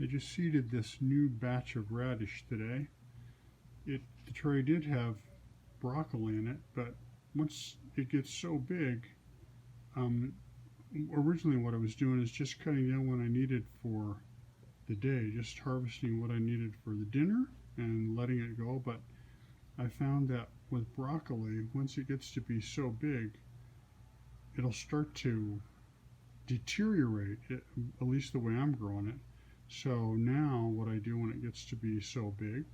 I just seeded this new batch of radish today. The tray did have broccoli in it, but once it gets so big, originally what I was doing is just cutting down what I needed for the day, just harvesting what I needed for the dinner and letting it go. But I found that with broccoli, once it gets to be so big, it'll start to deteriorate, at least the way I'm growing it. So now what I do when it gets to be so big,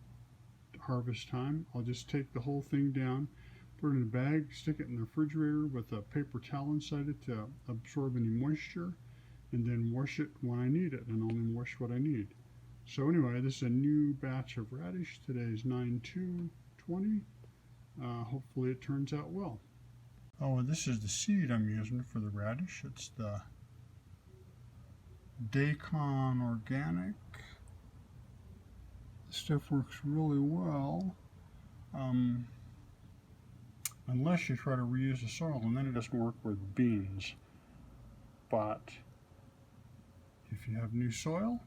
harvest time, I'll just take the whole thing down, put it in a bag, stick it in the refrigerator with a paper towel inside it to absorb any moisture, and then wash it when I need it, and only wash what I need. So anyway, this is a new batch of radish. Today is 9/2/20. Hopefully it turns out well. Oh, and this is the seed I'm using for the radish. It's the Dacon Organic. This stuff works really well, unless you try to reuse the soil, and then it doesn't work with beans. But if you have new soil,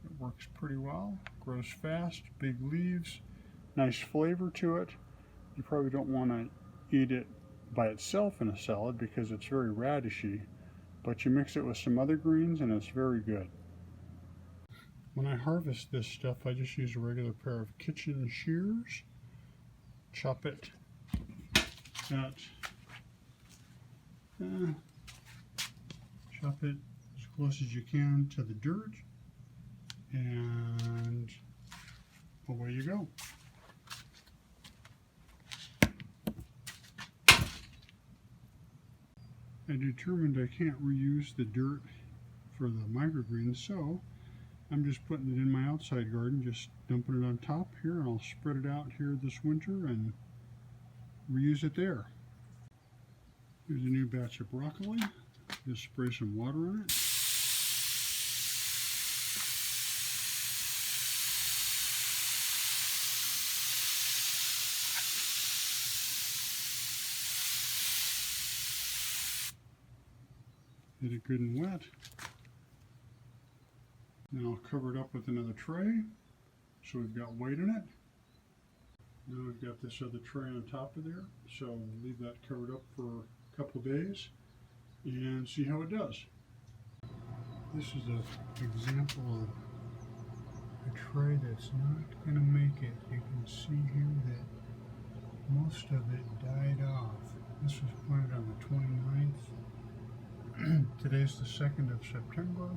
it works pretty well. Grows fast, big leaves, nice flavor to it. You probably don't want to eat it by itself in a salad because it's very radishy, but you mix it with some other greens and it's very good. When I harvest this stuff, I just use a regular pair of kitchen shears, chop it as close as you can to the dirt, and away you go. I determined I can't reuse the dirt for the microgreens, so I'm just putting it in my outside garden, just dumping it on top here, and I'll spread it out here this winter and reuse it there. Here's a new batch of broccoli. Just spray some water on it. Get it good and wet. Then I'll cover it up with another tray so we've got weight in it. Now we've got this other tray on top of there, so we'll leave that covered up for a couple days and see how it does. This is an example of a tray that's not going to make it. You can see here that most of it died off. This was planted on the 29th. Today's the 2nd of September.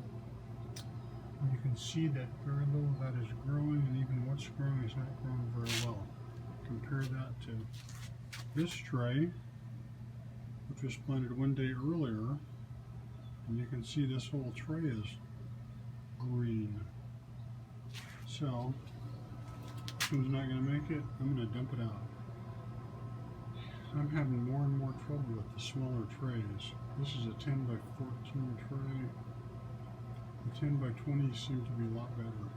And you can see that very little of that is growing, and even what's growing is not growing very well. Compare that to this tray, which was planted one day earlier, and you can see this whole tray is green. So, this one's not going to make it. I'm going to dump it out. I'm having more and more trouble with the smaller trays. This is a 10 by 14 tray. The 10 by 20 seem to be a lot better.